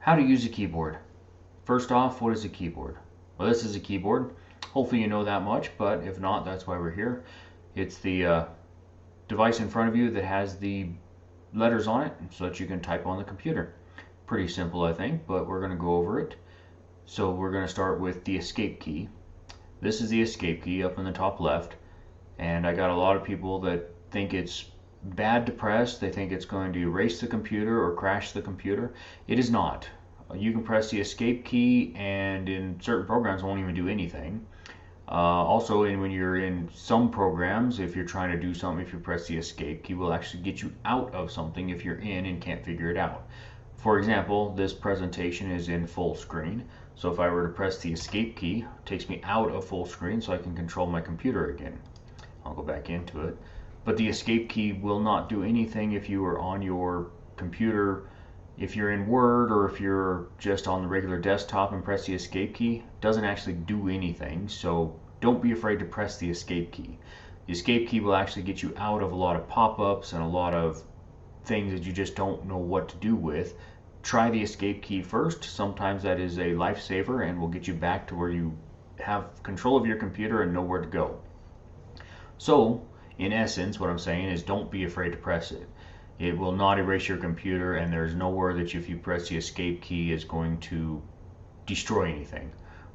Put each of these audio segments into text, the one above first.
How to use a keyboard. First off, what is a keyboard? Well, this is a keyboard. Hopefully you know that much, but if not, that's why we're here. It's the device in front of you that has the letters on it so that you can type on the computer. Pretty simple, I think, but we're going to go over it. So we're going to start with the escape key. This is the escape key up in the top left, and I got a lot of people that think it's bad to press. They think it's going to erase the computer or crash the computer. It is not. You can press the escape key, and in certain programs it won't even do anything. Also, when you're in some programs, if you're trying to do something, if you press the escape key, will actually get you out of something if you're in and can't figure it out. For example, this presentation is in full screen, so if I were to press the escape key, it takes me out of full screen so I can control my computer again. I'll go back into it. But the escape key will not do anything if you are on your computer. If you're in Word or if you're just on the regular desktop and press the escape key, it doesn't actually do anything, so don't be afraid to press the escape key. The escape key will actually get you out of a lot of pop-ups and a lot of things that you just don't know what to do with. Try the escape key first. Sometimes that is a lifesaver and will get you back to where you have control of your computer and know where to go. So, in essence, what I'm saying is don't be afraid to press it. It will not erase your computer, and there's nowhere that if you press the escape key is going to destroy anything.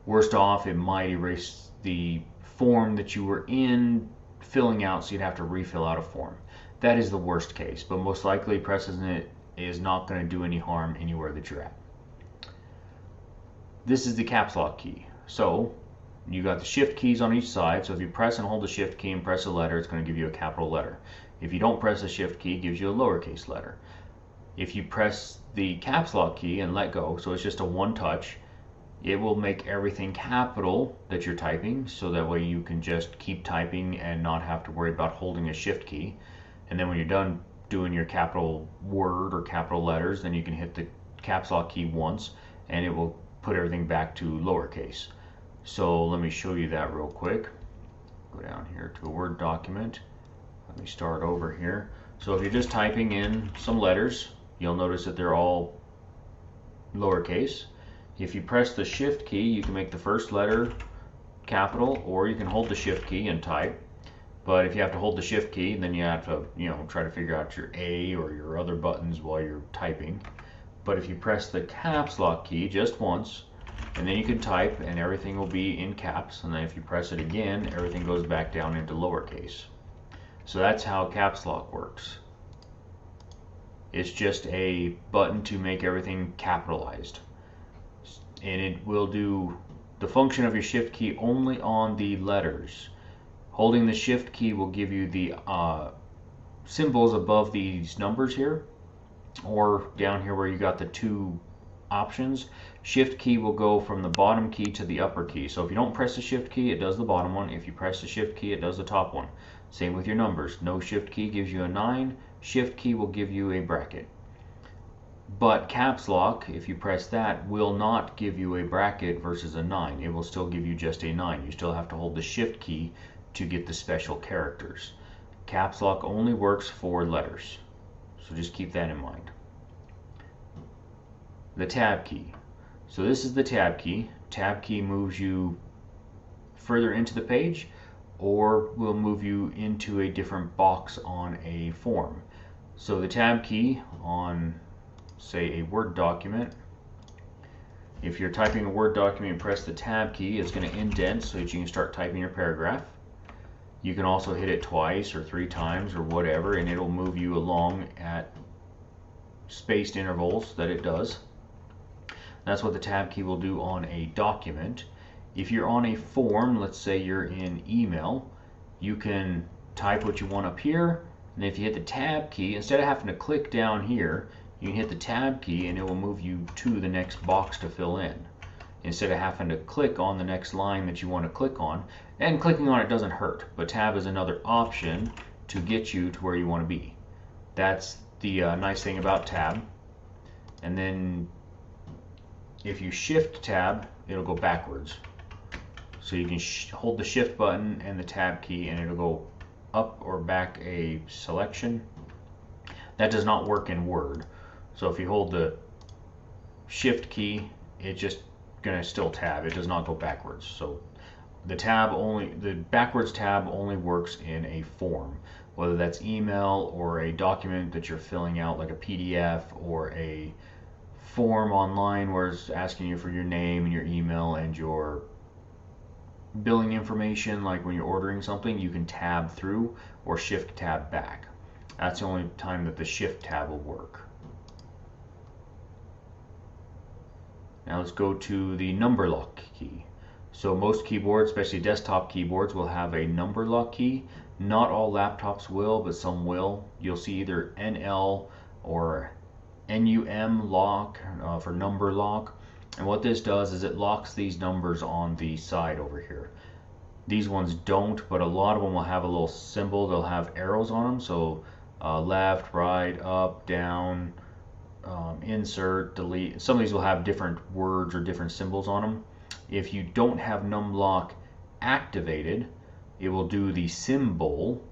Worst off, it might erase the form that you were in filling out, so you'd have to refill out a form. That is the worst case, but most likely pressing it is not going to do any harm anywhere that you're at. This is the caps lock key. So you got the shift keys on each side, so if you press and hold the shift key and press a letter, it's going to give you a capital letter. If you don't press the shift key, it gives you a lowercase letter. If you press the caps lock key and let go, so it's just a one touch, it will make everything capital that you're typing, so that way you can just keep typing and not have to worry about holding a shift key. And then when you're done doing your capital word or capital letters, then you can hit the caps lock key once and it will put everything back to lowercase. So let me show you that real quick. Go down here to a Word document. Let me start over here. So if you're just typing in some letters, you'll notice that they're all lowercase. If you press the shift key, you can make the first letter capital, or you can hold the shift key and type. But if you have to hold the shift key, then you have to, try to figure out your A or your other buttons while you're typing. But if you press the caps lock key just once, and then you can type and everything will be in caps, and then if you press it again, everything goes back down into lowercase. So that's how caps lock works. It's just a button to make everything capitalized. And it will do the function of your shift key only on the letters. Holding the shift key will give you the symbols above these numbers here, or down here where you got the two options. Shift key will go from the bottom key to the upper key. So if you don't press the shift key, it does the bottom one. If you press the shift key, it does the top one. Same with your numbers. No shift key gives you a 9. Shift key will give you a bracket. But caps lock, if you press that, will not give you a bracket versus a 9. It will still give you just a 9. You still have to hold the shift key to get the special characters. Caps lock only works for letters, so just keep that in mind. The tab key. So this is the tab key. Tab key moves you further into the page, or will move you into a different box on a form. So the tab key on, say, a Word document, if you're typing a Word document and press the tab key, it's going to indent so that you can start typing your paragraph. You can also hit it twice or 3 times or whatever, and it'll move you along at spaced intervals that it does. That's what the tab key will do on a document. If you're on a form, let's say you're in email, you can type what you want up here, and if you hit the tab key, instead of having to click down here, you can hit the tab key and it will move you to the next box to fill in, instead of having to click on the next line that you want to click on. And clicking on it doesn't hurt, but tab is another option to get you to where you want to be. That's the nice thing about tab. And then if you shift tab, it'll go backwards. So you can hold the shift button and the tab key and it'll go up or back a selection. That does not work in Word. So if you hold the shift key, it's just gonna still tab. It does not go backwards. So the backwards tab only works in a form, whether that's email or a document that you're filling out like a PDF or a form online where it's asking you for your name and your email and your billing information, like when you're ordering something, you can tab through or shift tab back. That's the only time that the shift tab will work. Now let's go to the number lock key. So most keyboards, especially desktop keyboards, will have a number lock key. Not all laptops will, but some will. You'll see either NL or NUM lock for number lock. And what this does is it locks these numbers on the side over here. These ones don't, but a lot of them will have a little symbol. They'll have arrows on them, so left, right, up, down, insert, delete. Some of these will have different words or different symbols on them. If you don't have numlock activated, it will do the symbol.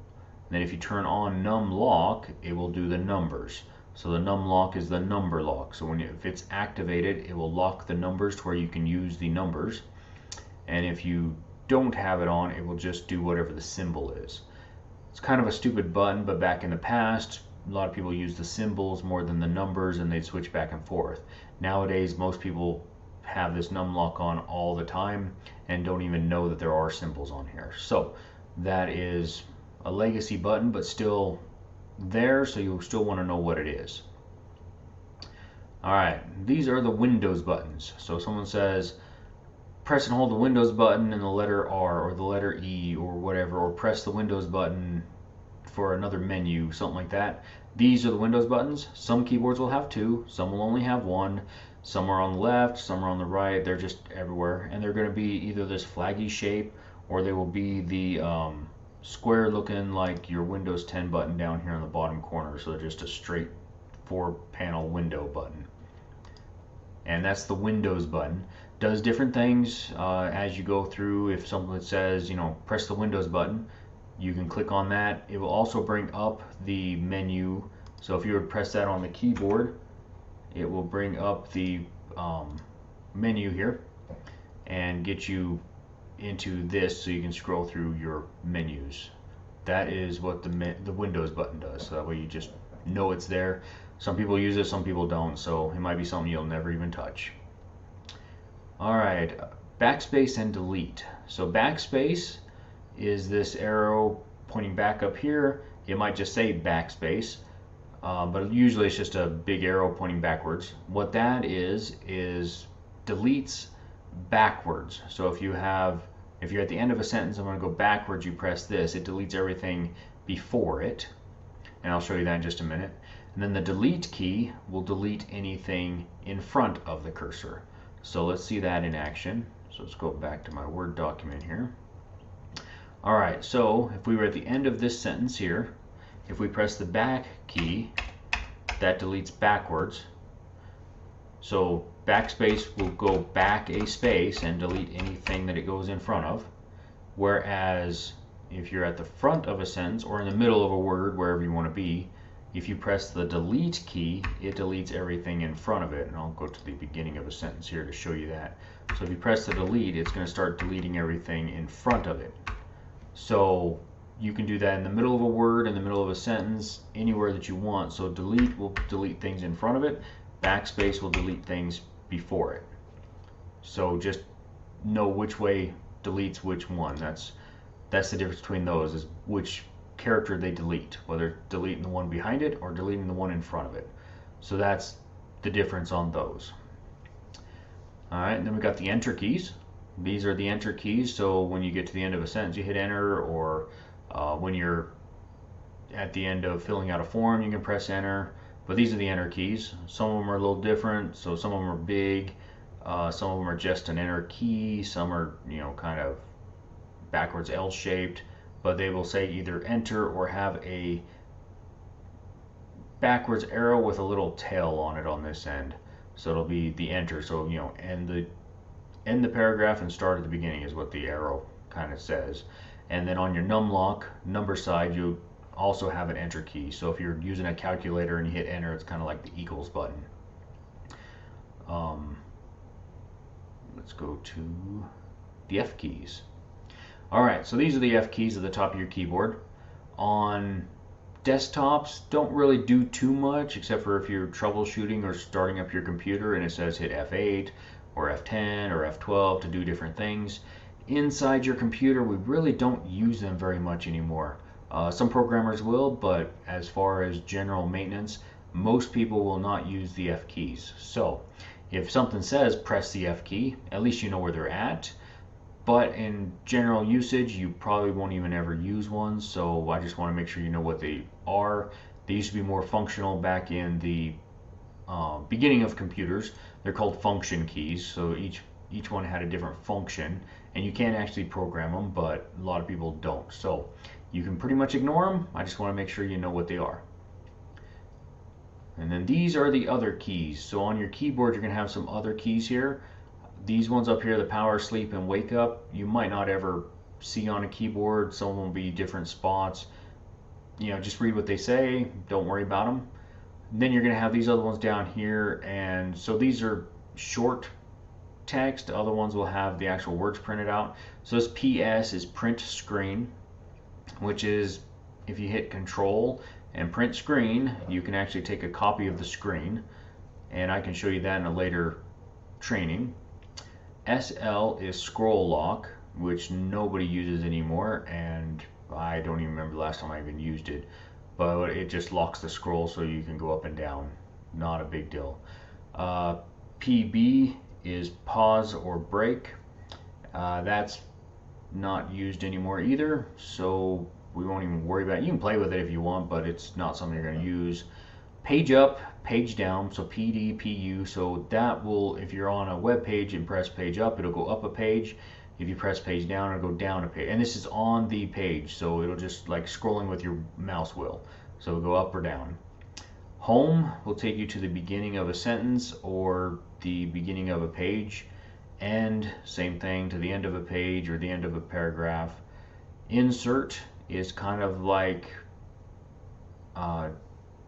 And then if you turn on numlock, it will do the numbers. So the numlock is the number lock. So if it's activated, it will lock the numbers to where you can use the numbers. And if you don't have it on, it will just do whatever the symbol is. It's kind of a stupid button, but back in the past, a lot of people use the symbols more than the numbers, and they'd switch back and forth. Nowadays, most people have this numlock on all the time and don't even know that there are symbols on here. So that is a legacy button, but still there, so you'll still want to know what it is. Alright, these are the Windows buttons. So someone says press and hold the Windows button and the letter R or the letter E or whatever, or press the Windows button for another menu, something like that. These are the Windows buttons. Some keyboards will have two, some will only have one. Some are on the left, some are on the right. They're just everywhere, and they're going to be either this flaggy shape or they will be the square looking like your Windows 10 button down here in the bottom corner. So they're just a straight 4-panel window button. And that's the Windows button. Does different things as you go through. If something says, press the Windows button, you can click on that. It will also bring up the menu. So if you would press that on the keyboard, it will bring up the menu here and get you into this so you can scroll through your menus. That is what the Windows button does. So that way you just know it's there. Some people use it, some people don't, so it might be something you'll never even touch. Alright, backspace and delete. So backspace is this arrow pointing back up here. It might just say backspace, but usually it's just a big arrow pointing backwards. What that is deletes backwards. So if you're at the end of a sentence, I'm going to go backwards, you press this, it deletes everything before it. And I'll show you that in just a minute. And then the delete key will delete anything in front of the cursor. So let's see that in action. So let's go back to my Word document here. Alright, so if we were at the end of this sentence here, if we press the back key, that deletes backwards. So backspace will go back a space and delete anything that it goes in front of. Whereas if you're at the front of a sentence or in the middle of a word, wherever you want to be, if you press the delete key, it deletes everything in front of it. And I'll go to the beginning of a sentence here to show you that. So if you press the delete, it's going to start deleting everything in front of it. So you can do that in the middle of a word, in the middle of a sentence, anywhere that you want. So delete will delete things in front of it. Backspace will delete things before it. So just know which way deletes which one. That's the difference between those, is which character they delete, whether deleting the one behind it or deleting the one in front of it. So that's the difference on those. Alright, and then we got the enter keys. These are the enter keys, so when you get to the end of a sentence you hit enter, or when you're at the end of filling out a form you can press enter. But these are the enter keys. Some of them are a little different, so some of them are big, some of them are just an enter key, some are kind of backwards L-shaped, but they will say either enter or have a backwards arrow with a little tail on it on this end. So it'll be the enter, so end the paragraph and start at the beginning is what the arrow kind of says. And then on your numlock number side you also have an enter key. So if you're using a calculator and you hit enter, it's kind of like the equals button. let's go to the F keys. Alright, so these are the F keys at the top of your keyboard. On desktops, don't really do too much except for if you're troubleshooting or starting up your computer and it says hit F8 or F10 or F12 to do different things. Inside your computer, we really don't use them very much anymore. Some programmers will, but as far as general maintenance, most people will not use the F keys. So if something says press the F key, at least you know where they're at. But in general usage, you probably won't even ever use one, so I just want to make sure you know what they are. They used to be more functional back in the beginning of computers. They're called function keys, so each one had a different function, and you can actually program them, but a lot of people don't. So you can pretty much ignore them. I just want to make sure you know what they are. And then these are the other keys. So on your keyboard, you're going to have some other keys here. These ones up here, the power, sleep, and wake up, you might not ever see on a keyboard. Some will be different spots. You know, just read what they say. Don't worry about them. And then you're going to have these other ones down here. And so these are short text. Other ones will have the actual words printed out. So this PS is print screen, which is if you hit Control and print screen, you can actually take a copy of the screen. And I can show you that in a later training. SL is scroll lock, which nobody uses anymore, and I don't even remember the last time I even used it, but it just locks the scroll so you can go up and down. Not a big deal. PB is pause or break. That's not used anymore either, so we won't even worry about it. You can play with it if you want, but it's not something you're going to use. Page up, page down, so PD, PU, so that will, if you're on a web page and press page up, it'll go up a page. If you press page down, it'll go down a page. And this is on the page, so it'll just like scrolling with your mouse wheel. So it'll go up or down. Home will take you to the beginning of a sentence or the beginning of a page. End, same thing, to the end of a page or the end of a paragraph. Insert is kind of like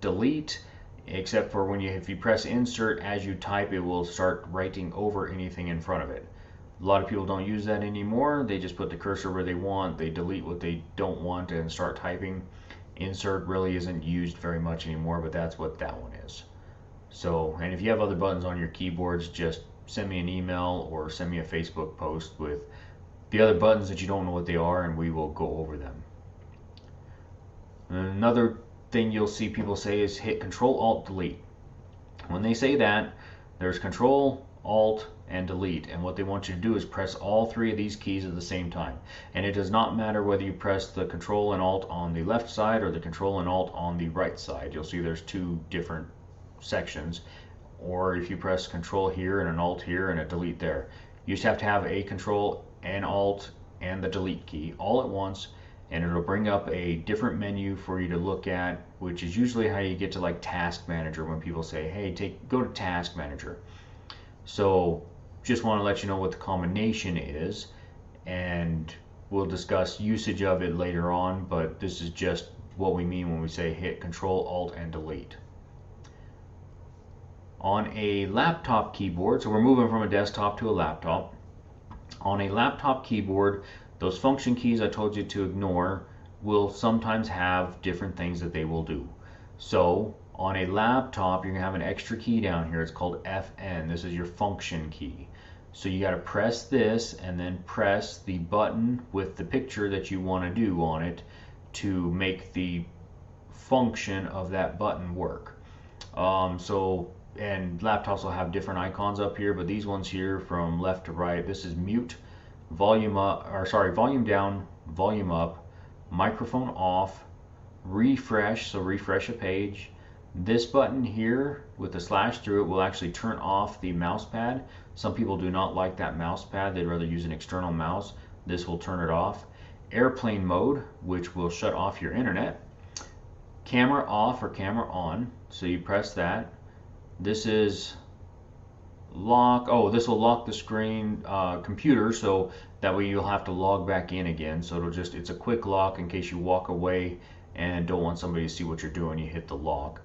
delete, except for if you press insert as you type, it will start writing over anything in front of it. A lot of people don't use that anymore. They just put the cursor where they want, they delete what they don't want and start typing. Insert really isn't used very much anymore, but that's what that one is. So, and if you have other buttons on your keyboards, just send me an email or send me a Facebook post with the other buttons that you don't know what they are, and we will go over them. Another thing you'll see people say is hit Control Alt Delete. When they say that, there's Control Alt and Delete, and what they want you to do is press all three of these keys at the same time. And it does not matter whether you press the Control and Alt on the left side or the Control and Alt on the right side. You'll see there's two different sections. Or if you press Control here and an Alt here and a Delete there, you just have to have a Control and Alt and the Delete key all at once, and it'll bring up a different menu for you to look at, which is usually how you get to like Task Manager when people say, hey, go to Task Manager. So just want to let you know what the combination is, and we'll discuss usage of it later on, but this is just what we mean when we say hit Control, Alt, and Delete. On a laptop keyboard, so we're moving from a desktop to a laptop. On a laptop keyboard, those function keys I told you to ignore will sometimes have different things that they will do. So on a laptop, you're going to have an extra key down here. It's called FN. This is your function key. So you got to press this and then press the button with the picture that you want to do on it to make the function of that button work. And laptops will have different icons up here, but these ones here from left to right, this is mute, volume up, or sorry, volume down, volume up, microphone off, refresh, so refresh a page. This button here with the slash through it will actually turn off the mouse pad. Some people do not like that mouse pad, they'd rather use an external mouse. This will turn it off. Airplane mode, which will shut off your internet. Camera off or camera on, so you press that. This is lock. Oh, this will lock the screen computer, so that way you'll have to log back in again. So it's a quick lock in case you walk away and don't want somebody to see what you're doing. You hit the lock.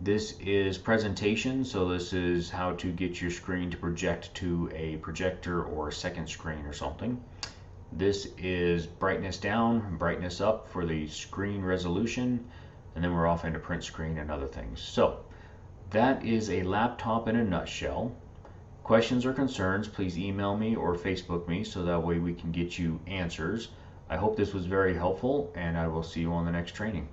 This is presentation, so this is how to get your screen to project to a projector or a second screen or something. This is brightness down, brightness up for the screen resolution, and then we're off into print screen and other things. So that is a laptop in a nutshell. Questions or concerns, please email me or Facebook me so that way we can get you answers. I hope this was very helpful, and I will see you on the next training.